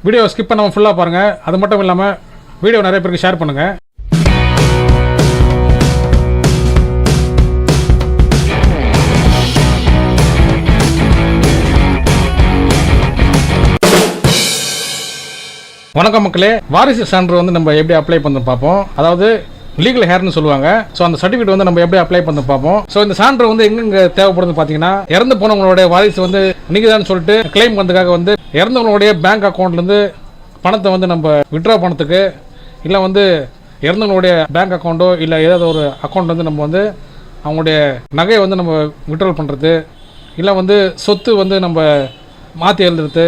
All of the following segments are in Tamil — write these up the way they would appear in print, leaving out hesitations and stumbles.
வீடியோ ஸ்கிப் பண்ணாமல் ஃபுல்லாக பாருங்கள். அது மட்டும் இல்லாமல் வீடியோ நிறைய பேருக்கு ஷேர் பண்ணுங்கள். வணக்கம் மக்களே, வாரிசு சான்று வந்து நம்ம எப்படி அப்ளை பண்ண பார்ப்போம். அதாவது லீகல் ஹேர்னு சொல்லுவாங்க. ஸோ அந்த சர்டிஃபிகேட் வந்து நம்ம எப்படி அப்ளை பண்ண பார்ப்போம். ஸோ இந்த சான்று வந்து எங்கெங்க தேவைப்படுது பார்த்தீங்கன்னா, இறந்து போனவங்களுடைய வாரிசு வந்து நீங்க தான் சொல்லிட்டு கிளைம் பண்ணுறதுக்காக வந்து இறந்தவங்களுடைய பேங்க் அக்கௌண்ட்லேருந்து பணத்தை வந்து நம்ம விட்ரா பண்ணத்துக்கு, இல்லை வந்து இறந்தவங்களுடைய பேங்க் அக்கௌண்ட்டோ இல்லை ஏதாவது ஒரு அக்கௌண்ட் வந்து நம்ம வந்து அவங்களுடைய நகையை வந்து நம்ம விட்ரால் பண்ணுறது, இல்லை வந்து சொத்து வந்து நம்ம மாற்றி எழுதுறது,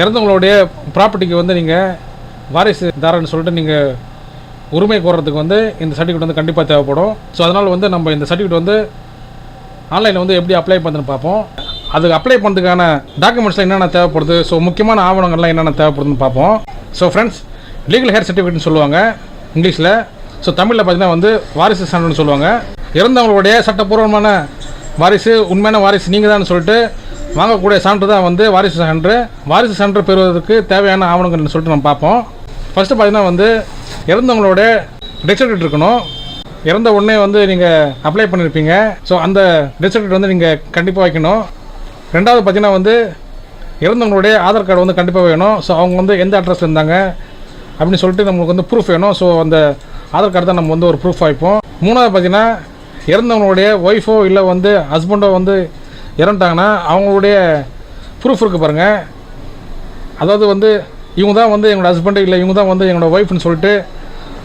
இறந்தவங்களுடைய ப்ராப்பர்ட்டிக்கு வந்து நீங்கள் வாரிசுதாரன்னு சொல்லிட்டு நீங்கள் உரிமை கோர்றதுக்கு வந்து இந்த சர்டிஃபிகேட் வந்து கண்டிப்பாக தேவைப்படும். ஸோ அதனால் வந்து நம்ம இந்த சர்டிஃபிகேட் வந்து ஆன்லைனில் வந்து எப்படி அப்ளை பண்ணுறதுன்னு பார்ப்போம். அதுக்கு அப்ளை பண்ணுறதுக்கான டாக்குமெண்ட்ஸில் என்னென்ன தேவைப்படுது, ஸோ முக்கியமான ஆவணங்கள்லாம் என்னென்ன தேவைப்படுதுன்னு பார்ப்போம். ஸோ ஃப்ரெண்ட்ஸ், லீகல் ஹேர் சர்டிஃபிகேட்னு சொல்லுவாங்க இங்கிலீஷில். ஸோ தமிழில் பார்த்தீங்கன்னா வந்து வாரிசு சான்றுன்னு சொல்லுவாங்க. இறந்தவங்களுடைய சட்டப்பூர்வமான வாரிசு, உண்மையான வாரிசு நீங்கள் தான் சொல்லிட்டு வாங்கக்கூடிய சான்று தான் வந்து வாரிசு சான்று. வாரிசு சான்று பெறுவதற்கு தேவையான ஆவணங்கள்னு சொல்லிட்டு நம்ம பார்ப்போம். ஃபஸ்ட்டு பார்த்தீங்கன்னா வந்து இறந்தவங்களோட டெத் சர்டிஃபிகேட் இருக்கணும். இறந்த உடனே வந்து நீங்கள் அப்ளை பண்ணியிருப்பீங்க. ஸோ அந்த டெத் சர்டிஃபிகேட் வந்து நீங்கள் கண்டிப்பாக வைக்கணும். ரெண்டாவது பார்த்தீங்கன்னா வந்து இறந்தவங்களுடைய ஆதார் கார்டு வந்து கண்டிப்பாக வேணும். ஸோ அவங்க வந்து எந்த அட்ரஸ் இருந்தாங்க அப்படின்னு சொல்லிட்டு நம்மளுக்கு வந்து ப்ரூஃப் வேணும். ஸோ அந்த ஆதார் கார்டு தான் நம்ம வந்து ஒரு ப்ரூஃப் வைப்போம். மூணாவது பார்த்தீங்கன்னா இறந்தவங்களுடைய ஒய்ஃபோ இல்லை வந்து ஹஸ்பண்டோ வந்து இறந்துட்டாங்கன்னா அவங்களுடைய ப்ரூஃப் இருக்குது பாருங்கள். அதாவது வந்து இவங்க தான் வந்து எங்களோட ஹஸ்பண்டு இல்லை இவங்க தான் வந்து எங்களோட ஒய்ஃப்னு சொல்லிட்டு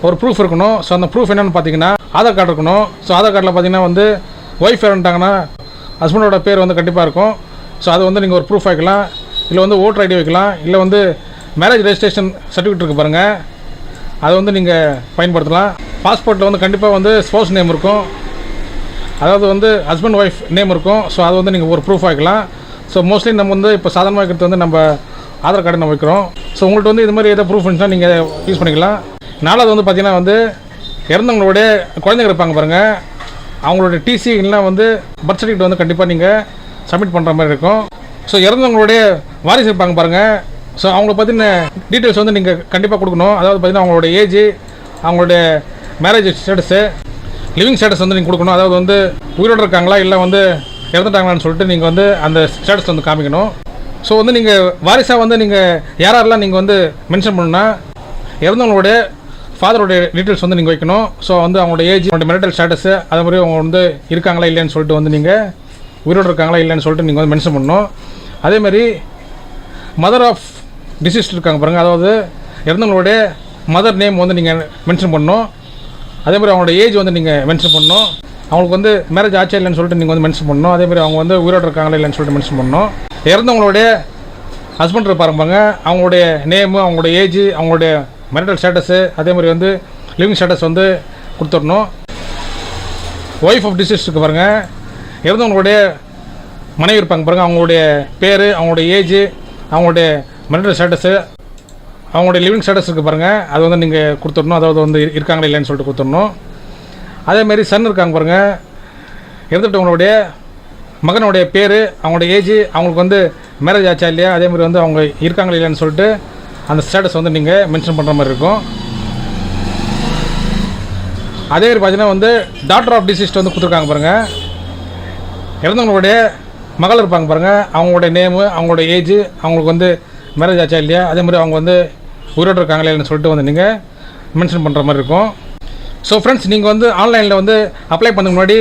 ஒரு ப்ரூஃப் இருக்கணும். ஸோ அந்த ப்ரூஃப் என்னென்னு பார்த்தீங்கன்னா ஆதார் கார்டு இருக்கணும். ஸோ ஆதார் கார்டில் பார்த்தீங்கன்னா வந்து ஒய்ஃப் இறந்துட்டாங்கன்னா ஹஸ்பண்டோட பேர் வந்து கண்டிப்பாக இருக்கும். ஸோ அது வந்து நீங்கள் ஒரு ப்ரூஃப் வைக்கலாம், இல்லை வந்து ஓட்டர் ஐடி வைக்கலாம், இல்லை வந்து மேரேஜ் ரெஜிஸ்ட்ரேஷன் சர்டிஃபிகேட் இருக்குது பாருங்கள், அதை வந்து நீங்கள் பயன்படுத்தலாம். பாஸ்போர்ட்டில் வந்து கண்டிப்பாக வந்து ஸ்பௌஸ் நேம் இருக்கும், அதாவது வந்து ஹஸ்பண்ட் ஒய்ஃப் நேம் இருக்கும். ஸோ அது வந்து நீங்கள் ஒரு ப்ரூஃப் வைக்கலாம். ஸோ மோஸ்ட்லி நம்ம வந்து இப்போ சாதாரணமாக வைக்கிறது வந்து நம்ம ஆதார் கார்டு நம்ம வைக்கிறோம். ஸோ உங்கள்கிட்ட வந்து இது மாதிரி எதாவது ப்ரூஃப் இருந்துச்சுன்னா நீங்கள் யூஸ் பண்ணிக்கலாம். நாலாவது வந்து பார்த்தீங்கன்னா வந்து இறந்தவங்களுடைய குழந்தைங்க இருப்பாங்க பாருங்கள், அவங்களோட டிசி இல்லைனா வந்து பர்த் சர்டிஃபிகேட் வந்து கண்டிப்பாக நீங்கள் சப்மிட் பண்ணுற மாதிரி இருக்கும். ஸோ இறந்தவங்களுடைய வாரிசு இருப்பாங்க பாருங்கள், ஸோ அவங்கள பற்றின டீட்டெயில்ஸ் வந்து நீங்கள் கண்டிப்பாக கொடுக்கணும். அதாவது பார்த்தீங்கன்னா அவங்களோட ஏஜ், அவங்களுடைய மேரேஜ் ஸ்டேட்டஸு, லிவிங் ஸ்டேட்டஸ் வந்து நீங்கள் கொடுக்கணும். அதாவது வந்து உயிரோடு இருக்காங்களா இல்லை வந்து இறந்துட்டாங்களான்னு சொல்லிட்டு நீங்கள் வந்து அந்த ஸ்டேட்டஸ் வந்து காமிக்கணும். ஸோ வந்து நீங்கள் வாரிசாக வந்து நீங்கள் யாரெல்லாம் நீங்கள் வந்து மென்ஷன் பண்ணணும்னா இறந்தவங்களுடைய ஃபாதருடைய டீட்டெயில்ஸ் வந்து நீங்கள் வைக்கணும். ஸோ வந்து அவங்களோட ஏஜ், அவங்களோட மெரிட்டல் ஸ்டேட்டஸு, அதே மாதிரி அவங்க வந்து இருக்காங்களா இல்லைன்னு சொல்லிட்டு வந்து நீங்கள் உயிரோடு இருக்காங்களா இல்லைன்னு சொல்லிட்டு நீங்கள் வந்து மென்ஷன் பண்ணணும். அதேமாதிரி மதர் ஆஃப் டிசீஸ்ட் இருக்காங்க பாருங்கள், அதாவது இறந்தவங்களுடைய மதர் நேம் வந்து நீங்கள் மென்ஷன் பண்ணணும். அதேமாதிரி அவங்களோட ஏஜ் வந்து நீங்கள் மென்ஷன் பண்ணணும். அவங்களுக்கு வந்து மேரேஜ் ஆச்சா இல்லைன்னு சொல்லிட்டு நீங்கள் வந்து மென்ஷன் பண்ணணும். அதேமாதிரி அவங்க வந்து உயிரோடு இருக்காங்களா இல்லைன்னு சொல்லிட்டு மென்ஷன் பண்ணணும். இறந்தவங்களுடைய ஹஸ்பண்ட் இருப்பாங்க, அவங்களுடைய நேமு, அவங்களோட ஏஜ், அவங்களுடைய மேரிட்டல் ஸ்டேட்டஸு, அதே மாதிரி வந்து லிவிங் ஸ்டேட்டஸ் வந்து கொடுத்துடணும். ஒய்ஃப் ஆஃப் டிசீஸ் இருக்கு பாருங்கள், இறந்தவங்களுடைய மனைவி இருப்பாங்க பாருங்கள், அவங்களுடைய பேர், அவங்களுடைய ஏஜ், அவங்களுடைய மேரிட்டல் ஸ்டேட்டஸு, அவங்களுடைய லிவிங் ஸ்டேட்டஸ் இருக்குது பாருங்கள், அது வந்து நீங்கள் கொடுத்துடணும். அதாவது வந்து இருக்காங்களா இல்லைன்னு சொல்லிட்டு கொடுத்துடணும். அதேமாரி சன் இருக்காங்க பாருங்கள், இறந்துட்டவங்களுடைய மகனுடைய பேர், அவங்களோட ஏஜ், அவங்களுக்கு வந்து மேரேஜ் ஆச்சா இல்லையா, அதேமாதிரி வந்து அவங்க இருக்காங்களா இல்லைன்னு சொல்லிட்டு அந்த ஸ்டேட்டஸ் வந்து நீங்கள் மென்ஷன் பண்ணுற மாதிரி இருக்கும். அதே மாதிரி பார்த்தீங்கன்னா வந்து டாக்டர் ஆஃப் டிசீஸ்ட் வந்து கொடுத்துருக்காங்க பாருங்கள், இறந்தவங்களுடைய மகள் இருப்பாங்க பாருங்கள், அவங்களுடைய நேமு, அவங்களோட ஏஜ், அவங்களுக்கு வந்து மேரேஜ் ஆச்சா இல்லையா, அதே மாதிரி அவங்க வந்து உயிரோடு இருக்காங்களா இல்லைன்னு சொல்லிட்டு வந்து நீங்கள் மென்ஷன் பண்ணுற மாதிரி இருக்கும். ஸோ ஃப்ரெண்ட்ஸ், நீங்கள் வந்து ஆன்லைனில் வந்து அப்ளை பண்ணதுக்கு முன்னாடி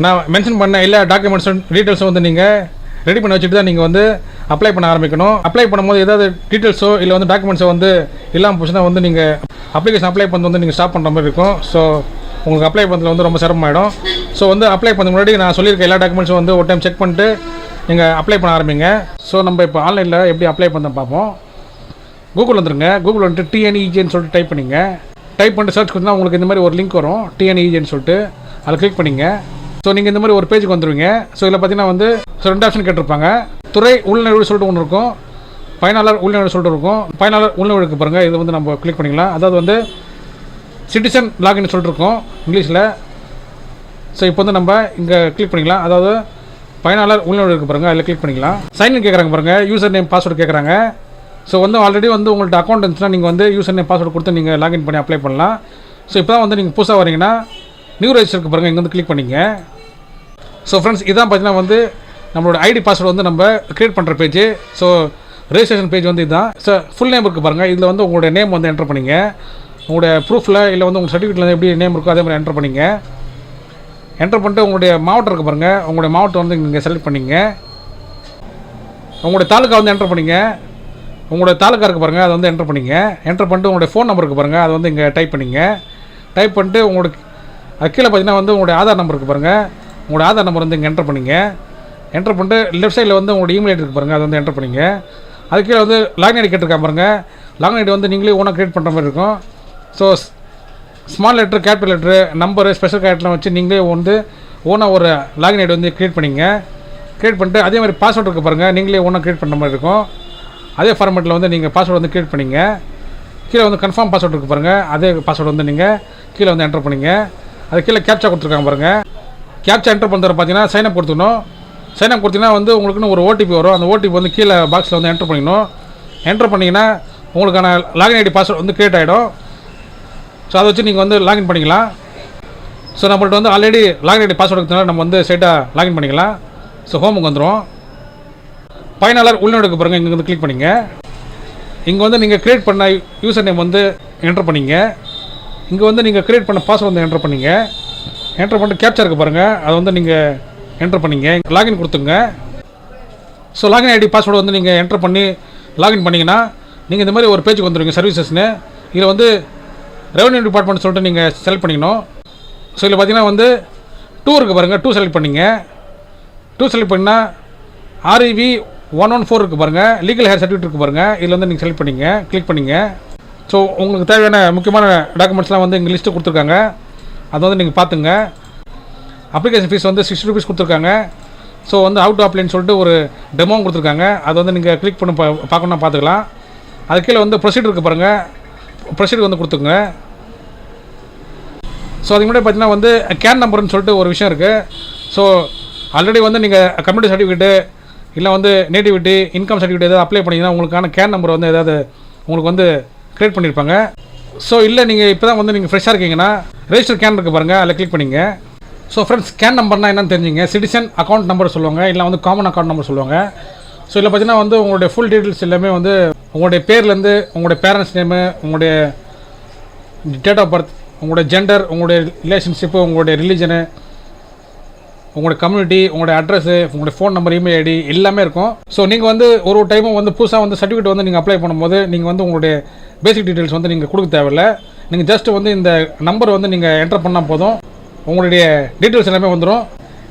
நான் மென்ஷன் பண்ண எல்லா டாக்குமெண்ட்ஸ் டீட்டெயில்ஸும் வந்து நீங்கள் ரெடி பண்ணி வச்சுட்டு தான் நீங்கள் வந்து அப்ளை பண்ண ஆரம்பிக்கணும். அப்ளை பண்ணும்போது ஏதாவது டீட்டெயில்ஸோ இல்லை வந்து டாக்குமெண்ட்ஸோ வந்து இல்லாமல் போச்சுன்னா வந்து நீங்கள் அப்ளிகேஷன் அப்ளை பண்ணது வந்து நீங்கள் ஸ்டாப் பண்ணுற மாதிரி இருக்கும். ஸோ உங்களுக்கு அப்ளை பண்ணுறதுல வந்து ரொம்ப சிரமமாயிடும். ஸோ வந்து அப்ளை பண்ண முன்னாடி நான் சொல்லியிருக்க எல்லா டாக்குமெண்ட்ஸும் வந்து ஒரு டைம் செக் பண்ணிட்டு நீங்கள் அப்ளை பண்ண ஆரம்பிங்க. ஸோ நம்ம இப்போ ஆன்லைனில் எப்படி அப்ளை பண்ண பார்ப்போம். கூகுள் வந்துருங்க, கூகுள் வந்துட்டு டிஎன்இஜின்னு சொல்லிட்டு டைப் பண்ணிங்க. டைப் பண்ணிட்டு சர்ச் கொடுத்தா உங்களுக்கு இந்த மாதிரி ஒரு லிங்க் வரும், டிஎன்இஜின்னு சொல்லிட்டு, அதில் கிளிக் பண்ணிங்க. ஸோ நீங்கள் இந்த மாதிரி ஒரு பேஜுக்கு வந்துடுவீங்க. ஸோ இதில் பார்த்தீங்கன்னா வந்து ரெண்டு ஆப்ஷன் கேட்டிருப்பாங்க. துறை உள்நுழைவு சொல்லிட்டு ஒன்று இருக்கும், பயனாளர் உள்நுழைவு சொல்லிட்டு இருக்கும். பயனாளர் உள்நுழைவுக்கு பாருங்கள், இது வந்து நம்ம கிளிக் பண்ணிக்கலாம். அதாவது வந்து சிட்டிசன் லாகின் சொல்லிட்டு இருக்கும் இங்கிலீஷில். ஸோ இப்போ வந்து நம்ம இங்கே கிளிக் பண்ணிக்கலாம். அதாவது பயனாளர் உள்நுழைவு இருக்குது பாருங்கள், அதில் கிளிக் பண்ணிக்கலாம். சைன்இன் கேட்குறாங்க பாருங்கள், யூசர் நேம் பாஸ்வேர்டு கேட்குறாங்க. ஸோ வந்து ஆல்ரெடி வந்து உங்கள்கிட்ட அக்கௌண்ட் இருந்துச்சுன்னா நீங்கள் வந்து யூசர் நேம் பாஸ்வேர்டு கொடுத்து நீங்கள் லாகின் பண்ணி அப்ளை பண்ணலாம். ஸோ இப்போ தான் வந்து நீங்கள் புதுசாக வரீங்கன்னா நியூ ரெஜிஸ்டருக்கு பாருங்கள், இங்கே வந்து கிளிக் பண்ணிங்க. ஸோ ஃப்ரெண்ட்ஸ் இதான் பார்த்தீங்கன்னா வந்து நம்மளோட ஐடி பாஸ்வேர்டு வந்து நம்ம க்ரியேட் பண்ணுற பேஜ். ஸோ ரெஜிஸ்ட்ரேஷன் பேஜ் வந்து இதுதான். ஸோ ஃபுல் நேம் இருக்குது பாருங்கள், இதில் வந்து உங்களுடைய நேம் வந்து என்டர் பண்ணிங்க. உங்களுடைய ப்ரூஃபில் இல்லை வந்து உங்கள் சர்டிஃபிகேட்டில் வந்து எப்படி நேம் இருக்கோ அதே மாதிரி என்டர் பண்ணிங்க. என்டர் பண்ணிட்டு உங்களுடைய மாவட்டம் இருக்குது பாருங்கள், உங்களுடைய மாவட்டம் வந்து நீங்கள் செலக்ட் பண்ணிங்க. உங்களுடைய தாலுக்கா வந்து என்டர் பண்ணிங்க. உங்களுடைய தாலுக்கா இருக்குது பாருங்கள், அதை வந்து என்டர் பண்ணிங்க. என்டர் பண்ணிட்டு உங்களுடைய ஃபோன் நம்பர் இருக்குது பாருங்கள், அதை வந்து இங்கே டைப் பண்ணிங்க. டைப் பண்ணிட்டு உங்களுக்கு அது கீழே பார்த்தீங்கன்னா வந்து உங்களுடைய ஆதார் நம்பர் இருக்குது பாருங்கள், உங்களுடைய ஆதார் நம்பர் வந்து இங்கே என்டர் பண்ணிங்க. என்டர் பண்ணிட்டு லெஃப்ட் சைடில் வந்து உங்களுடைய இமெயில் ஐடி இருக்குது பாருங்கள், அதை வந்து என்டர் பண்ணிங்க. அது கீழே வந்து லாகின் ஐடி கேட்டிருக்காங்க பாருங்கள், லாகின் ஐடி வந்து நீங்களே ஓனாக க்ரியேட் பண்ணுற மாதிரி இருக்கும். So small letter, capital letter, number, special கேரக்டர்லாம் வச்சு நீங்களே வந்து ஓனாக ஒரு லாகின் ஐடி வந்து க்ரியேட் பண்ணிங்க. க்ரியேட் பண்ணிட்டு அதே மாதிரி பாஸ்வேர்டு இருக்குது பாருங்கள், நீங்களே ஓனாக க்ரியேட் பண்ணுற மாதிரி இருக்கும். அதே ஃபார்மேட்டில் வந்து நீங்கள் பாஸ்வேர்டு வந்து க்ரியேட் பண்ணிங்க. கீழே வந்து கன்ஃபார்ம் பாஸ்வேர்டு இருக்குது பாருங்கள், அதே பாஸ்வேர்டு வந்து நீங்கள் கீழே வந்து என்டர் பண்ணிங்க. அது கீழே கேப்ச்சா கொடுத்துருக்காங்க பாருங்கள், கேப்ச்சா என்டர் பண்ணுறது பார்த்தீங்கன்னா சைனப் கொடுத்துக்கணும். சைனப் கொடுத்தீங்கன்னா வந்து உங்களுக்குன்னு ஒரு ஓடிபி வரும், அந்த ஓடிபி வந்து கீழே பாக்ஸில் வந்து என்டர் பண்ணிக்கணும். என்டர் பண்ணிங்கன்னா உங்களுக்கான லாகின் ஐடி பாஸ்வேர்டு வந்து க்ரியேட் ஆகிடும். ஸோ அதை வச்சு நீங்கள் வந்து லாகின் பண்ணிக்கலாம். ஸோ நம்மள்ட்ட வந்து ஆல்ரெடி லாகின் ஐடி பாஸ்வேர்டு இருக்கிறதுனால நம்ம வந்து ஸ்ட்ரைட்டாக லாகின் பண்ணிக்கலாம். ஸோ ஹோமுக்கு வந்துடும். பயனாளர் உள்நோடுக்கு பாருங்கள், இங்கே வந்து கிளிக் பண்ணிங்க. இங்கே வந்து நீங்கள் க்ரியேட் பண்ண யூசர் நேம் வந்து என்டர் பண்ணிங்க. இங்கே வந்து நீங்கள் க்ரியேட் பண்ண பாஸ்வேர்டு வந்து என்டர் பண்ணிங்க. என்டர் பண்ணிட்டு கேப்ச்சா இருக்குது பாருங்கள், அதை வந்து நீங்கள் என்டர் பண்ணிங்க. லாகின் கொடுத்துங்க. ஸோ லாகின் ஐடி பாஸ்வேர்டு வந்து நீங்கள் என்டர் பண்ணி லாகின் பண்ணிங்கன்னா நீங்கள் இந்த மாதிரி ஒரு பேஜுக்கு வந்துடுவீங்க, சர்வீசஸ்னு. இதில் வந்து ரெவன்யூ டிபார்ட்மெண்ட் சொல்லிட்டு நீங்கள் செலக்ட் பண்ணிக்கணும். ஸோ இதில் பார்த்தீங்கன்னா வந்து 2 இருக்குது பாருங்கள், 2 செலக்ட் பண்ணிங்க. 2 செலக்ட் பண்ணிங்கன்னா REV 114 இருக்குது பாருங்கள், லீகல் ஹேர் சர்டிஃபிகேட் இருக்குது பாருங்கள், இதில் வந்து நீங்கள் செலக்ட் பண்ணிங்க, கிளிக் பண்ணிங்க. ஸோ உங்களுக்கு தேவையான முக்கியமான டாக்குமெண்ட்ஸ்லாம் வந்து இங்கே லிஸ்ட்டு கொடுத்துருக்காங்க, அதை வந்து நீங்கள் பார்த்துங்க. அப்ளிகேஷன் ஃபீஸ் வந்து 60 rupees கொடுத்துருக்காங்க. ஸோ வந்து அவுட் டு அப்ளைன்னு சொல்லிட்டு ஒரு டெமோவும் கொடுத்துருக்காங்க, அதை வந்து நீங்கள் கிளிக் பண்ணி பார்க்கணுன்னா பார்த்துக்கலாம். அது கீழே வந்து ப்ரொசீடர் இருக்குது பாருங்கள், ப்ரொசீடர் வந்து கொடுத்துங்க. ஸோ அதுக்கு முன்னாடி பார்த்தீங்கன்னா வந்து கேன் நம்பர்னு சொல்லிட்டு ஒரு விஷயம் இருக்குது. ஸோ ஆல்ரெடி வந்து நீங்கள் கம்யூனிட்டி சர்டிஃபிகேட்டு இல்லை வந்து நேட்டிவிட்டி, இன்கம் சர்டிஃபிகேட் ஏதாவது அப்ளை பண்ணிங்கன்னா உங்களுக்கான கேன் நம்பர் வந்து ஏதாவது உங்களுக்கு வந்து க்ரியேட் பண்ணியிருப்பாங்க. ஸோ இல்லை நீங்கள் இப்போ தான் வந்து நீங்கள் ஃப்ரெஷ்ஷாக இருக்கீங்கன்னா ரெஜிஸ்டர் கேன் இருக்குது பாருங்கள், அதில் கிளிக் பண்ணிங்க. ஸோ ஃப்ரெண்ட்ஸ், கேன் நம்பர்னால் என்னன்னு தெரிஞ்சுங்க. சிட்டிசன் அக்கௌண்ட் நம்பர் சொல்லுவாங்க, இல்லை வந்து காமன் அக்கௌண்ட் நம்பர் சொல்லுவாங்க. ஸோ இதில் பார்த்தீங்கன்னா வந்து உங்களுடைய ஃபுல் டீட்டெயில்ஸ் எல்லாமே வந்து உங்களுடைய பேர்லேருந்து உங்களுடைய பேரண்ட்ஸ் நேமு, உங்களுடைய டேட் ஆஃப் பர்த், உங்களுடைய ஜெண்டர், உங்களுடைய ரிலேஷன்ஷிப்பு, உங்களுடைய ரிலீஜனு, உங்களுடைய கம்யூனிட்டி, உங்களுடைய அட்ரஸு, உங்களுடைய ஃபோன் நம்பர், இமெயில் ஐடி எல்லாமே இருக்கும். ஸோ நீங்கள் வந்து ஒரு டைமும் வந்து புதுசாக வந்து சர்டிஃபிகேட் வந்து நீங்கள் அப்ளை பண்ணும்போது நீங்கள் வந்து உங்களுடைய பேசிக் டீட்டெயில்ஸ் வந்து நீங்கள் கொடுக்க தேவையில்லை. நீங்கள் ஜஸ்ட் வந்து இந்த நம்பர் வந்து நீங்கள் என்டர் பண்ணால் போதும், உங்களுடைய டீட்டெயில்ஸ் எல்லாமே வந்துடும்.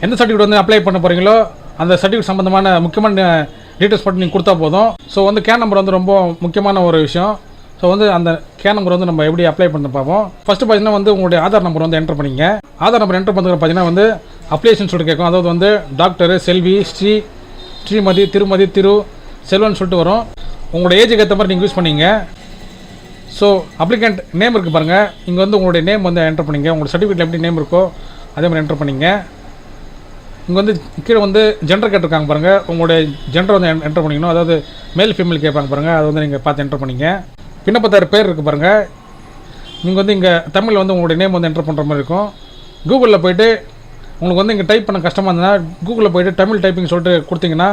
எந்த சர்டிஃபிகேட் வந்து அப்ளை பண்ண போகிறீங்களோ அந்த சர்டிஃபிகேட் சம்மந்தமான முக்கியமான டீட்டெயில்ஸ் மட்டும் நீங்கள் கொடுத்தா போதும். ஸோ வந்து கேன் நம்பர் வந்து ரொம்ப முக்கியமான ஒரு விஷயம். ஸோ வந்து அந்த கேன் நம்பர் வந்து நம்ம எப்படி அப்ளை பண்ண பார்ப்போம். ஃபஸ்ட்டு பார்த்தீங்கன்னா வந்து உங்களுடைய ஆதார் நம்பர் வந்து என்டர் பண்ணிங்க. ஆதார் நம்பர் என்டர் பண்ணுறது பார்த்தீங்கன்னா வந்து அப்ளிகேஷன் சொல்லிட்டு கேட்கும். அதாவது வந்து டாக்டர், செல்வி, ஸ்ரீமதி, திருமதி, திரு, செல்வன் சொல்லிட்டு வரும். உங்களுடைய ஏஜுக்கு ஏற்ற மாதிரி நீங்கள் யூஸ் பண்ணிங்க. ஸோ அப்ளிகண்ட் நேம் இருக்குது பாருங்கள், இங்கே வந்து உங்களுடைய நேம் வந்து என்டர் பண்ணிங்க. உங்களுடைய சர்டிஃபிகேட்டில் எப்படி நேம் இருக்கோ அதே மாதிரி என்டர் பண்ணிங்க. இங்கே வந்து கீழே வந்து ஜெண்டர் கேட்டிருக்காங்க பாருங்கள், உங்களுடைய ஜெண்டர் வந்து என்டர் பண்ணிக்கணும். அதாவது மேல் ஃபீமேல் கேட்பாங்க பாருங்கள், அதை வந்து நீங்கள் பார்த்து என்டர் பண்ணிங்க. விண்ணப்பத்தார் பேர் இருக்குது பாருங்கள், நீங்கள் வந்து இங்கே தமிழில் வந்து உங்களுடைய நேம் வந்து என்டர் பண்ணுற மாதிரி இருக்கும். கூகுளில் போய்ட்டு உங்களுக்கு வந்து இங்கே டைப் பண்ண கஷ்டமாக இருந்ததுன்னா கூகுளில் போய்ட்டு தமிழ் டைப்பிங் சொல்லிட்டு கொடுத்தீங்கன்னா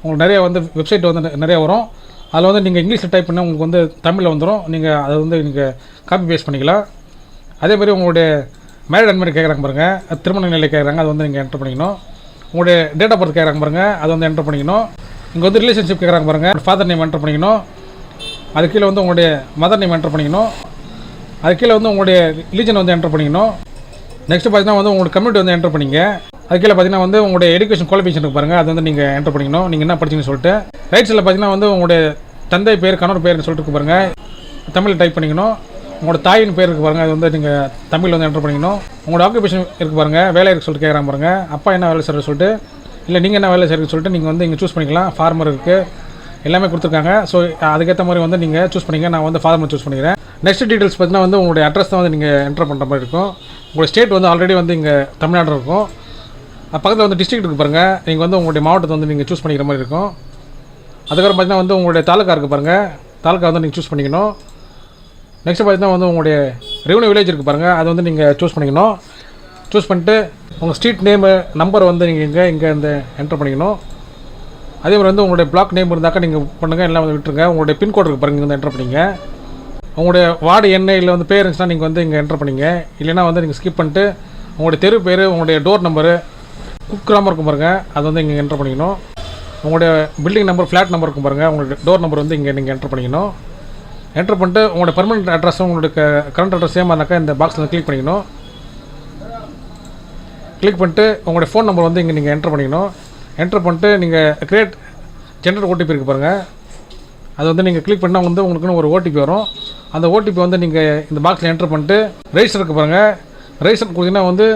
உங்களுக்கு நிறைய வந்து வெப்சைட் வந்து நிறையா வரும். அதில் வந்து நீங்கள் இங்கிலீஷில் டைப் பண்ணால் உங்களுக்கு வந்து தமிழில் வந்துடும். நீங்கள் அதை வந்து நீங்கள் காப்பி பேஸ்ட் பண்ணிக்கலாம். அதேமாதிரி உங்களுடைய மேரிட் அண்ட் மேரிட் கேட்குறாங்க பாருங்கள், திருமண நிலை கேட்குறாங்க, அது வந்து நீங்கள் என்டர் பண்ணிக்கணும். உங்களுடைய டேட் ஆஃப் பர்த் கேட்குறாங்க பாருங்கள், அது வந்து என்டர் பண்ணிக்கணும். இங்கே வந்து ரிலேஷன்ஷிப் கேட்குறாங்க பாருங்கள், ஃபாதர் நேம் என்டர் பண்ணிக்கணும். அது கீழே வந்து உங்களுடைய மதர் நேம் என்டர் பண்ணிக்கணும். அது கீழே வந்து உங்களுடைய ரிலீஜன் வந்து என்டர் பண்ணிக்கணும். நெக்ஸ்ட் பார்த்தீங்கன்னா வந்து உங்களுடைய கம்யூனிட்டி வந்து என்டர் பண்ணிங்க. அது கீழே பார்த்தீங்கன்னா வந்து உங்களுடைய எஜுகேஷன் குவாலிஃபிகேஷன் இருக்கு பாருங்கள், அது வந்து நீங்கள் என்டர் பண்ணிக்கணும், நீங்கள் என்ன படிச்சிங்கன்னு சொல்லிட்டு. ரைட் சைடில் பார்த்தீங்கன்னா வந்து உங்களுடைய தந்தை பேர், கணவர் பேர்னு சொல்லிட்டு இருக்கு பாருங்கள், தமிழில் டைப் பண்ணிக்கணும். உங்களோட தாயின் பேர் இருக்குது பாருங்கள், அது வந்து நீங்கள் தமிழில் வந்து என்டர் பண்ணிக்கணும். உங்களோட ஆக்குபேஷன் இருக்குது பாருங்கள், வேலை இருக்குது சொல்லிட்டு கேட்குறாங்க பாருங்கள், அப்பா என்ன வேலை செய்கிற சொல்லிட்டு, இல்லை நீங்கள் என்ன வேலை செய்கிறீங்க சொல்லிட்டு நீங்கள் வந்து இங்கே சூஸ் பண்ணிக்கலாம். ஃபார்மர் இருக்குது, எல்லாமே கொடுத்துருக்காங்க. ஸோ அதுக்கேற்ற மாதிரி வந்து நீங்கள் சூஸ் பண்ணிங்க. நான் வந்து ஃபார்மர் சூஸ் பண்ணிக்கிறேன். நெக்ஸ்ட் டீட்டெயில்ஸ் பார்த்தீங்கன்னா வந்து உங்களுடைய அட்ரஸ் தான் வந்து நீங்கள் என்டர் பண்ணுற மாதிரி இருக்கும். உங்களுடைய ஸ்டேட் வந்து ஆல்ரெடி வந்து இங்கே தமிழ்நாடு இருக்கும். பக்கத்தில் வந்து டிஸ்ட்ரிக்ட் இருக்குது பாருங்கள், நீங்கள் வந்து உங்களுடைய மாவட்டத்தை வந்து நீங்கள் சூஸ் பண்ணிக்கிற மாதிரி இருக்கும். அதுக்கப்புறம் பார்த்தீங்கன்னா வந்து உங்களுடைய தாலுக்கா இருக்குது பாருங்கள், தாலுக்கா வந்து நீங்கள் சூஸ் பண்ணிக்கணும். நெக்ஸ்ட்டு பார்த்தீங்கன்னா வந்து உங்களுடைய ரெவன்யூ வில்லேஜ் இருக்குது பாருங்கள், அது வந்து நீங்கள் சூஸ் பண்ணிக்கணும். சூஸ் பண்ணிட்டு உங்கள் ஸ்ட்ரீட் நேமு நம்பர் வந்து நீங்கள் இங்கே இந்த என்டர் பண்ணிக்கணும். அதே மாதிரி வந்து உங்களுடைய பிளாக் நேம் இருந்தாக்கா நீங்கள் பண்ணுங்கள், எல்லாம் வந்து விட்டுருங்க. உங்களுடைய பின்கோடு இருக்குது பாருங்கள், இங்கே வந்து என்டர் பண்ணிங்க. உங்களுடைய வார்டு எண்ணெய் இல்லை வந்து பேர் இருந்துச்சுன்னா நீங்கள் வந்து இங்கே என்டர் பண்ணிங்க. இல்லைனா வந்து நீங்கள் ஸ்கிப் பண்ணிட்டு உங்களுடைய தெரு பேர், உங்களுடைய டோர் நம்பரு, குக்கிராமம் இருக்கும் பாருங்கள், அது வந்து இங்கே என்டர் பண்ணிக்கணும். உங்களுடைய பில்டிங் நம்பர், ஃப்ளாட் நம்பர் இருக்கும் பாருங்கள், உங்களுடைய டோர் நம்பர் வந்து இங்கே நீங்கள் என்டர் பண்ணிக்கணும். என்டர் பண்ணிட்டு உங்களுடைய பெர்மனெண்ட் அட்ரஸும் உங்களுடைய கரண்ட் அட்ரஸ் சேம் இருந்தாக்கா இந்த பாக்ஸில் வந்து கிளிக் பண்ணிக்கணும். கிளிக் பண்ணிட்டு உங்களுடைய ஃபோன் நம்பர் வந்து இங்கே நீங்கள் என்டர் பண்ணிக்கணும். என்டர் பண்ணிட்டு நீங்கள் கிரியேட் ஜென்ரேட் ஓடிபி இருக்குது பாருங்கள், அது வந்து நீங்கள் கிளிக் பண்ணால் வந்து உங்களுக்குன்னு ஒரு ஓடிபி வரும். அந்த ஓடிபி வந்து நீங்கள் இந்த பாக்ஸில் என்டர் பண்ணிட்டு ரெஜிஸ்டர் இருக்குது பாருங்கள், ரெஜிஸ்டர் கொடுத்தீங்கன்னா வந்து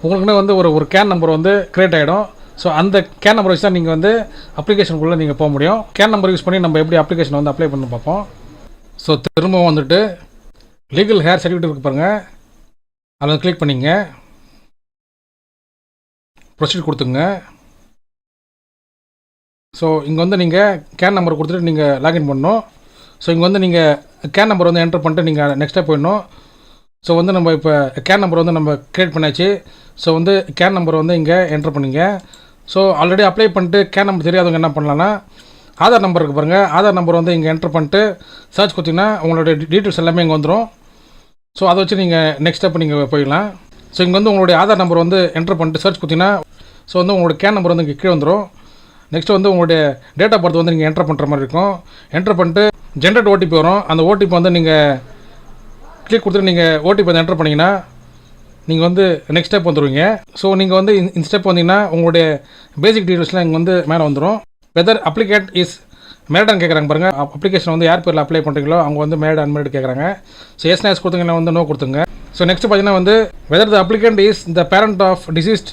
உங்களுக்குன்னு வந்து ஒரு கேன் நம்பர் வந்து கிரியேட் ஆகிடும். ஸோ அந்த கேன் நம்பர் வச்சு தான் நீங்கள் வந்து அப்ளிகேஷனுக்குள்ளே நீங்கள் போக முடியும். கேன் நம்பர் யூஸ் பண்ணி நம்ம எப்படி அப்ளிகேஷன் வந்து அப்ளை பண்ணி பார்ப்போம். ஸோ திரும்பவும் வந்துட்டு லீகல் ஹேர் சர்டிஃபிகேட் இருக்குது பாருங்கள், அதை வந்து கிளிக் பண்ணிங்க, ப்ரொசீட் கொடுத்துங்க. ஸோ இங்கே வந்து நீங்கள் கேன் நம்பர் கொடுத்துட்டு நீங்கள் லாகின் பண்ணணும். ஸோ இங்கே வந்து நீங்கள் கேன் நம்பர் வந்து என்டர் பண்ணிட்டு நீங்கள் நெக்ஸ்ட் ஸ்டெப் போயிடணும். ஸோ வந்து நம்ம இப்போ கேன் நம்பர் வந்து நம்ம க்ரியேட் பண்ணியாச்சு. ஸோ வந்து கேன் நம்பர் வந்து இங்கே என்டர் பண்ணிங்க. ஸோ ஆல்ரெடி அப்ளை பண்ணிட்டு கேன் நம்பர் தெரியாதவங்க என்ன பண்ணலான்னா ஆதார் நம்பர் இருக்குது பாருங்கள், ஆதார் நம்பர் வந்து இங்கே என்டர் பண்ணிட்டு சர்ச் கொடுத்தீங்கன்னா உங்களுடைய டீட்டெயில்ஸ் எல்லாமே இங்கே வந்துடும். ஸோ அதை வச்சு நீங்கள் நெக்ஸ்ட் ஸ்டெப் நீங்கள் போயிடலாம். ஸோ இங்கே வந்து உங்களுடைய ஆதார் நம்பர் வந்து என்டர் பண்ணிட்டு சர்ச் கொடுத்தீங்கன்னா ஸோ வந்து உங்களுடைய கேன் நம்பர் வந்து இங்கே கீழே வந்துடும். நெக்ஸ்ட் வந்து உங்களுடைய டேட் ஆஃப் பர்த் வந்து நீங்கள் என்டர் பண்ணுற மாதிரி இருக்கும். என்டர் பண்ணிட்டு ஜென்ரேட் ஓடிபி வரும். அந்த ஓடிபி வந்து நீங்கள் கிளிக் கொடுத்துட்டு நீங்கள் ஓடிபி வந்து என்டர் பண்ணிங்கன்னா நீங்கள் வந்து நெக்ஸ்ட் ஸ்டெப் வந்துடுவீங்க. ஸோ நீங்கள் வந்து இந்த ஸ்டெப் வந்தீங்கன்னா உங்களுடைய பேசிக் டீட்டெயில்ஸ்லாம் இங்கே வந்து மேலே வந்துடும். வெதர் அப்ளிகேட் இஸ் மேரிடான்னு கேட்குறாங்க பாருங்கள், அப்ளிகேஷன் வந்து யார் பேரில் அப்ளை பண்ணுறீங்களோ அவங்க வந்து மேரிட் அன்மேரிட் கேட்குறாங்க. ஸோ எஸ் கொடுத்தீங்கன்னா வந்து நோ கொடுத்துங்க. ஸோ நெக்ஸ்ட் பார்த்தீங்கன்னா வந்து whether the applicant is the parent of deceased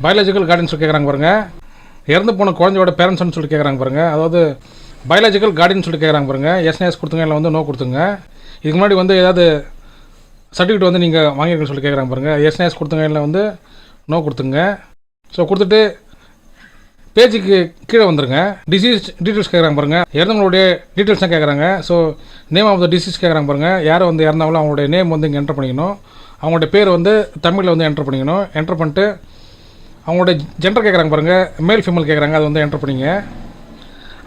biological guardian சொல்லி கேட்குறாங்க பாருங்கள், இறந்து போன குழந்தையோட பேரண்ட்ஸ்னு சொல்லி கேட்குறாங்க பாருங்கள், அதாவது பயாலஜிக்கல் கார்டியன் சொல்லி கேட்குறாங்க பாருங்கள். எஸ் கொடுத்துங்க, இல்லை வந்து நோ கொடுத்துங்க. இதுக்கு முன்னாடி வந்து ஏதாவது சர்டிஃபிகேட் வந்து நீங்கள் வாங்கியிருக்கேன்னு சொல்லி கேட்குறாங்க பாருங்கள், எஸ் கொடுத்துங்க, இல்லை வந்து நோ கொடுத்துங்க. ஸோ கொடுத்துட்டு பேஜுக்கு கீழே வந்துருங்க. டிசீஸ் டீட்டெயில்ஸ் கேட்குறாங்க பாருங்கள், இறந்தவங்களுடைய டீட்டெயில்ஸ் தான் கேட்குறாங்க. So name of the deceased கேட்குறாங்க பாருங்கள், யாரை வந்து இறந்தாங்களோ அவங்களுடைய நேம் வந்து இங்கே என்டர் பண்ணிக்கணும். அவங்களுடைய பேர் வந்து தமிழில் வந்து என்டர் பண்ணிக்கணும். என்டர் பண்ணிட்டு அவங்களுடைய ஜெண்டர் கேட்குறாங்க பாருங்கள், மேல் ஃபீமேல் கேட்குறாங்க, அது வந்து என்டர் பண்ணிங்க.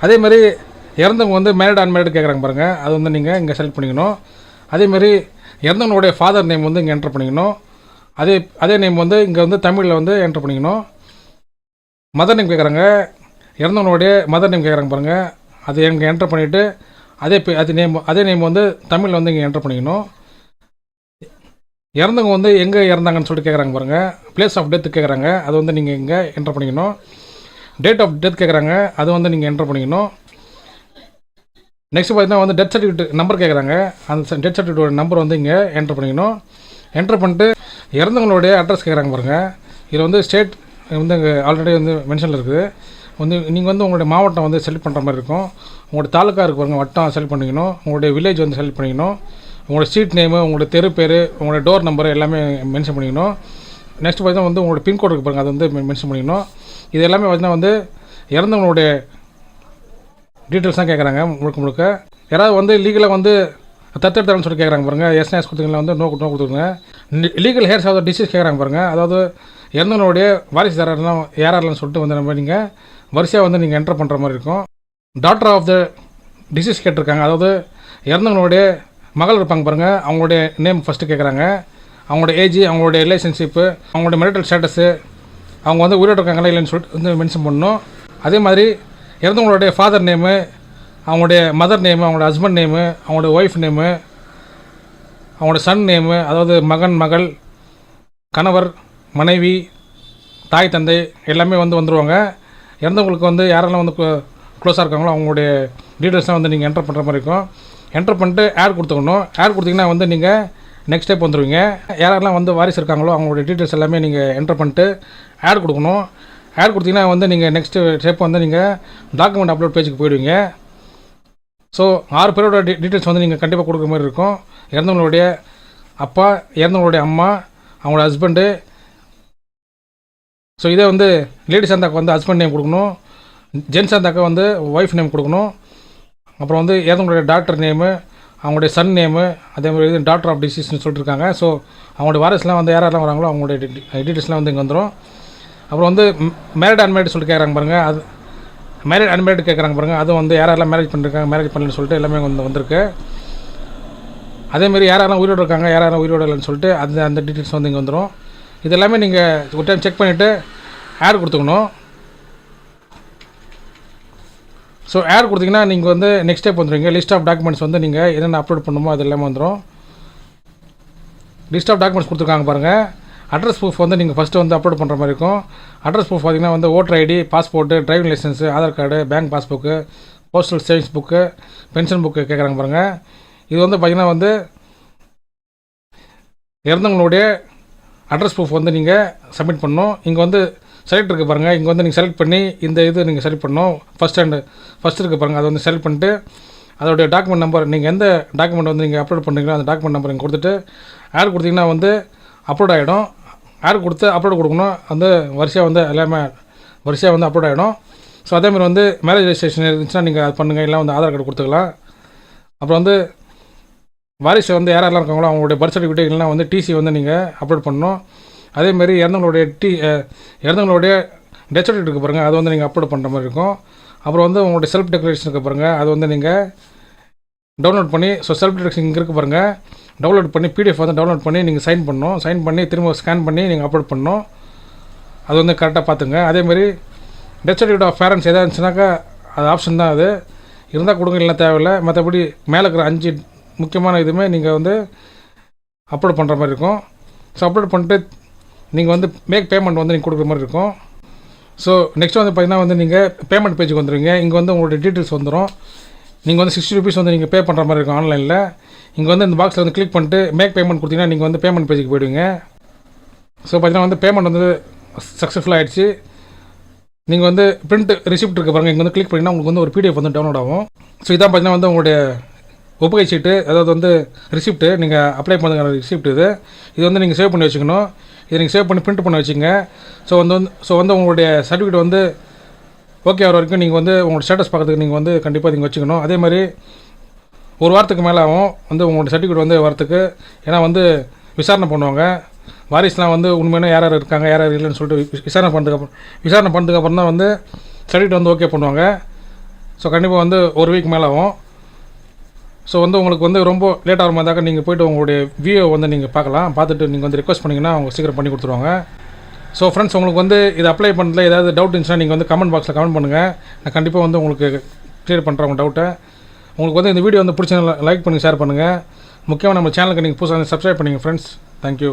அதே மாதிரி இறந்தவங்க வந்து மேரிட் அன்மேரிட் கேட்குறாங்க பாருங்கள், அது வந்து நீங்கள் இங்கே செலக்ட் பண்ணிக்கணும். அதேமாதிரி இறந்தவங்களுடைய ஃபாதர் நேம் வந்து இங்கே என்டர் பண்ணிக்கணும். அதே நேம் வந்து இங்கே வந்து தமிழில் வந்து என்டர் பண்ணிக்கணும். மதர் நேம் கேட்குறாங்க, இறந்தவங்களுடைய மதர் நேம் கேட்குறாங்க பாருங்கள், அது இங்கே என்டர் பண்ணிவிட்டு அதே நேம் வந்து தமிழில் வந்து இங்கே என்டர் பண்ணிக்கணும். இறந்தவங்க வந்து எங்கே இறந்தாங்கன்னு சொல்லிட்டு கேட்குறாங்க பாருங்கள், பிளேஸ் ஆஃப் டெத் கேட்குறாங்க, அது வந்து நீங்கள் இங்கே என்டர் பண்ணிக்கணும். டேட் ஆஃப் டெத் கேட்குறாங்க, அது வந்து நீங்கள் என்டர் பண்ணிக்கணும். நெக்ஸ்ட் பார்த்தீங்கன்னா வந்து டெத் சர்டிஃபிகேட் நம்பர் கேட்குறாங்க, அந்த டெத் சர்டிஃபிகேட்டோட நம்பர் வந்து இங்கே என்டர் பண்ணிக்கணும். என்டர் பண்ணிட்டு இறந்தவங்களுடைய அட்ரஸ் கேட்குறாங்க பாருங்கள், இதில் வந்து ஸ்டேட் வந்து இங்கே ஆல்ரெடி வந்து மென்ஷனில் இருக்குது. வந்து நீங்கள் வந்து உங்களுடைய மாவட்டம் வந்து செலக்ட் பண்ணுற மாதிரி இருக்கும். உங்களுடைய தாலுக்கா இருக்கு பாருங்கள், வட்டம் செலக்ட் பண்ணிக்கணும். உங்களுடைய வில்லேஜ் வந்து செலக்ட் பண்ணிக்கணும். உங்களோட ஸ்ட்ரீட் நேமு, உங்களுடைய தெரு பேர், உங்களுடைய டோர் நம்பர் எல்லாமே மென்ஷன் பண்ணிக்கணும். நெக்ஸ்ட் பார்த்தீங்கன்னா வந்து உங்களோட பின்கோடு இருக்கு பாருங்கள், அது வந்து மென்ஷன் பண்ணிக்கணும். இது எல்லாமே பார்த்தீங்கன்னா வந்து இறந்தவங்களுடைய டீட்டெயில்ஸ் தான் கேட்குறாங்க முழுக்க. யாராவது வந்து லீகலாக வந்து தத்தெடுத்தாலும் சொல்லி கேட்குறாங்க பாருங்கள், எஸ் கொடுத்தீங்களா வந்து நோ கொடுத்துருங்க. லீகல் ஹேர்ஸ் ஆஃப் டிசீஸ் கேட்குறாங்க பாருங்கள், அதாவது இறந்தவங்களுடைய வாரிசுதாரர்லாம் யாரெல்லாம் சொல்லிட்டு வந்து நம்ம நீங்கள் வரிசையாக வந்து நீங்கள் என்டர் பண்ணுற மாதிரி இருக்கும். டாக்டர் ஆஃப் த டிசீஸ் கேட்டிருக்காங்க, அதாவது இறந்தவங்களுடைய மகள் இருப்பாங்க பாருங்கள், அவங்களுடைய நேம் ஃபஸ்ட்டு கேட்குறாங்க. அவங்களோட ஏஜ், அவங்களுடைய ரிலேஷன்ஷிப்பு, அவங்களுடைய மெரிட்டல் ஸ்டேட்டஸு, அவங்க வந்து உயிரோடு இருக்காங்களா இல்லைன்னு சொல்லிட்டு வந்து மென்ஷன் பண்ணணும். அதே மாதிரி இறந்தவங்களுடைய ஃபாதர் நேமு, அவங்களுடைய மதர் நேமு, அவங்களோட ஹஸ்பண்ட் நேமு, அவங்களுடைய ஒய்ஃப் நேமு, அவங்களோட சன் நேமு, அதாவது மகன், மகள், கணவர், மனைவி, தாய், தந்தை எல்லாமே வந்து வந்துடுவாங்க. இறந்தவங்களுக்கு வந்து யாரெல்லாம் வந்து க்ளோஸாக இருக்காங்களோ அவங்களுடைய டீட்டெயில்ஸ்லாம் வந்து நீங்கள் என்டர் பண்ணுற மாதிரி இருக்கும். என்டர் பண்ணிட்டு ஆட் கொடுத்துக்கணும். ஆட் கொடுத்தீங்கன்னா வந்து நீங்கள் நெக்ஸ்ட் ஸ்டெப் வந்துடுவீங்க. யாரெல்லாம் வந்து வாரிசு இருக்காங்களோ அவங்களுடைய டீட்டெயில்ஸ் எல்லாமே நீங்கள் என்டர் பண்ணிட்டு ஆட் கொடுக்கணும். ஆட் கொடுத்தீங்கன்னா வந்து நீங்கள் நெக்ஸ்ட் ஸ்டெப் வந்து நீங்கள் டாக்குமெண்ட் அப்லோட் பேஜுக்கு போயிடுவீங்க. ஸோ 6 பேரோட டீட்டெயில்ஸ் வந்து நீங்கள் கண்டிப்பாக கொடுக்குற மாதிரி இருக்கும். இறந்தவங்களுடைய அப்பா, இறந்தவங்களுடைய அம்மா, அவங்களோட ஹஸ்பண்டு. ஸோ இதே வந்து லேடிஸ் இருந்தாக்க வந்து ஹஸ்பண்ட் நேம் கொடுக்கணும், ஜென்ஸ் இருந்தாக்க வந்து ஒய்ஃப் நேம் கொடுக்கணும், அப்புறம் வந்து இறந்தவங்களுடைய டாக்டர் நேமு, அவங்களுடைய சன் நேமு, அதே மாதிரி டாக்டர் ஆஃப் டிசீஸ்னு சொல்லிட்டுருக்காங்க. ஸோ அவங்களுடைய வாரிசுலாம் வந்து யாரெல்லாம் வராங்களோ அவங்களுடைய டீட்டெயில்ஸ்லாம் வந்து இங்கே வந்துடும். அப்புறம் வந்து மேரிட் அன்மேரிட் சொல்லிட்டு கேட்குறாங்க பாருங்கள், அது மேரிட் அன்மேரிட் கேட்குறாங்க பாருங்கள், அதுவும் வந்து யாரெல்லாம் மேரேஜ் பண்ணிருக்காங்க மேரேஜ் பண்ணலன்னு சொல்லிட்டு எல்லாமே வந்திருக்கு. அதேமாரி யாரெல்லாம் உயிரோடு இருக்காங்க யாரெல்லாம் உயிரோடு இல்லைன்னு சொல்லிட்டு அந்த டீட்டெயில்ஸ் வந்து இங்கே வந்துடும். இது எல்லாமே நீங்கள் ஒரு டைம் செக் பண்ணிவிட்டு ஆட் கொடுத்துக்கணும். ஸோ ஆட் கொடுத்தீங்கன்னா நீங்கள் வந்து நெக்ஸ்ட் ஸ்டெப் வந்துடுவீங்க. லிஸ்ட் ஆஃப் டாக்குமெண்ட்ஸ் வந்து நீங்கள் என்னென்ன அப்லோட் பண்ணுமோ அது எல்லாமே வந்துடும். லிஸ்ட் ஆஃப் டாக்குமெண்ட்ஸ் கொடுத்துருக்காங்க பாருங்கள். அட்ரஸ் ப்ரூஃப் வந்து நீங்கள் ஃபஸ்ட்டு வந்து அப்லோட் பண்ணுற மாதிரி இருக்கும். அட்ரஸ் ப்ரூஃப் பார்த்திங்கன்னா வந்து voter ID, passport, driving licence, Aadhaar card, bank passbook, postal savings book, pension book கேட்குறாங்க பாருங்கள். இது வந்து பார்த்திங்கன்னா வந்து இறந்தவங்களுடைய அட்ரஸ் ப்ரூஃப் வந்து நீங்கள் சப்மிட் பண்ணணும். இங்கே வந்து செலக்ட் இருக்குது பாருங்கள், இங்கே வந்து நீங்கள் செலக்ட் பண்ணி இந்த இது நீங்கள் செலக்ட் பண்ணணும். ஃபஸ்ட் இருக்குது பாருங்கள், அதை வந்து செலக்ட் பண்ணிட்டு அதோடைய டாக்குமெண்ட் நம்பர், நீங்கள் எந்த டாக்குமெண்ட் வந்து நீங்கள் அப்லோட் பண்ணுறீங்களோ அந்த டாக்குமெண்ட் நம்பர் நீங்கள் கொடுத்துட்டு ஆட் கொடுத்தீங்கன்னா வந்து அப்லோட் ஆகிடும். ஆட் கொடுத்து அப்லோட் கொடுக்கணும். அந்த வரிசையாக வந்து எல்லாமே வரிசையாக வந்து அப்லோட் ஆகிடும். ஸோ அதேமாதிரி வந்து மேரேஜ் ரெஜிஸ்ட்ரேஷன் இருந்துச்சுன்னா நீங்கள் அது பண்ணுங்கள், இல்லை வந்து ஆதார் கார்டு கொடுத்துக்கலாம். அப்புறம் வந்து வாரிசு வந்து யாரெல்லாம் இருக்காங்களோ அவங்களுடைய பர்த் சர்டிஃபிகேட் இல்லைனா வந்து டிசி வந்து நீங்கள் அப்லோட் பண்ணணும். அதேமாரி இறந்தவங்களுடைய டெத் சர்டிஃபிகேட் இருக்குது பாருங்கள், அது வந்து நீங்கள் அப்லோட் பண்ணுற மாதிரி இருக்கும். அப்புறம் வந்து உங்களுடைய செல்ஃப் டெக்ளரேஷன் இருக்குது பாருங்கள், அது வந்து நீங்கள் டவுன்லோட் பண்ணி, ஸோ செல்ஃப் டெக்ளரேஷன் இங்கே இருக்குது பாருங்கள், டவுன்லோட் பண்ணி பிடிஎஃப் வந்து டவுன்லோட் பண்ணி நீங்கள் சைன் பண்ணணும். சைன் பண்ணி திரும்ப ஸ்கேன் பண்ணி நீங்கள் அப்லோட் பண்ணணும். அது வந்து கரெக்டாக பார்த்துங்க. அதேமாதிரி டெத் சர்டிஃபிகேட் ஆஃப் பேரண்ட்ஸ் எதாவது இருந்துச்சுனாக்கா அது ஆப்ஷன் தான், அது இருந்தால் கொடுங்க, இல்லைனா தேவையில்லை. மற்றபடி மேலே இருக்கிற 5 முக்கியமான இதுவுமே நீங்கள் வந்து அப்லோட் பண்ணுற மாதிரி இருக்கும். ஸோ அப்லோட் பண்ணிட்டு நீங்கள் வந்து மேக் பேமெண்ட் வந்து நீங்கள் கொடுக்குற மாதிரி இருக்கும். ஸோ நெக்ஸ்ட் வந்து பார்த்திங்கன்னா வந்து நீங்கள் பேமெண்ட் பேஜுக்கு வந்துடுவீங்க. இங்கே வந்து உங்களுடைய டீட்டெயில்ஸ் வந்துடும். நீங்கள் வந்து 60 rupees வந்து நீங்கள் பே பண்ணுற மாதிரி இருக்கும் ஆன்லைனில். இங்கே வந்து இந்த பாக்ஸில் வந்து கிளிக் பண்ணிட்டு மேக் பேமெண்ட் கொடுத்தீங்கன்னா நீங்கள் வந்து பேமெண்ட் பேஜுக்கு போய்டுவீங்க. ஸோ பார்த்திங்கன்னா வந்து பேமெண்ட் வந்து சக்ஸஸ்ஃபுல் ஆகிடுச்சு. நீங்கள் வந்து பிரிண்ட் ரிசிப்ட் இருக்க பாருங்கள், இங்கே வந்து கிளிக் பண்ணிங்கன்னா உங்களுக்கு வந்து ஒரு பிடிஎஃப் வந்து டவுன்லோட் ஆகும். ஸோ இதான் பார்த்திங்கன்னா வந்து உங்களுடைய ஒப்புகை சீட்டு, அதாவது வந்து ரிசிப்ட்டு, நீங்கள் அப்ளை பண்ணுற ரிசிப்ட் இது வந்து நீங்கள் சேவ் பண்ணி வச்சுக்கணும். இதை நீங்கள் சேவ் பண்ணி பிரிண்ட் பண்ண வச்சுங்க. ஸோ வந்து உங்களுடைய சர்டிஃபிகேட் வந்து ஓகே ஆகிற வரைக்கும் நீங்கள் வந்து உங்களோட ஸ்டேட்டஸ் பார்க்கறதுக்கு நீங்கள் வந்து கண்டிப்பாக நீங்கள் வச்சுக்கணும். அதே மாதிரி ஒரு வாரத்துக்கு மேலே ஆகும் வந்து உங்களோட சர்டிஃபிகேட் வந்து வரத்துக்கு. ஏன்னா வந்து விசாரணை பண்ணுவாங்க, வாரிசுலாம் வந்து உண்மையான யார் இருக்காங்க யார் இல்லைன்னு சொல்லிட்டு விசாரணை பண்ணதுக்கப்புறம் தான் வந்து சர்டிஃபிகேட் வந்து ஓகே பண்ணுவாங்க. ஸோ கண்டிப்பாக வந்து ஒரு வீக் மேலே ஆகும். ஸோ வந்து உங்களுக்கு வந்து ரொம்ப லேட் ஆகிற மாதிரி நீங்கள் போய்ட்டு உங்களுடைய வியூ வந்து நீங்கள் பார்க்கலாம். பார்த்துட்டு நீங்கள் வந்து ரிக்வஸ்ட் பண்ணிங்கன்னா அவங்க சீக்கிரம் பண்ணி கொடுத்துருவாங்க. ஸோ ஃப்ரெண்ட்ஸ், உங்களுக்கு வந்து இது அப்ளை பண்ணுறதுல ஏதாவது டவுட் இருந்துச்சுன்னா நீங்கள் வந்து கமெண்ட் பாக்ஸில் கமெண்ட் பண்ணுங்கள். நான் கண்டிப்பாக வந்து உங்களுக்கு கிளியர் பண்ணுறேன் உங்கள் டவுட்டை. உங்களுக்கு வந்து இந்த வீடியோ வந்து பிடிச்ச லைக் பண்ணி ஷேர் பண்ணுங்கள். முக்கியமாக நம்ம சேனலுக்கு நீங்கள் புதுசாக சப்ஸ்கிரைப் பண்ணுங்கள் ஃப்ரெண்ட்ஸ். தேங்க்யூ.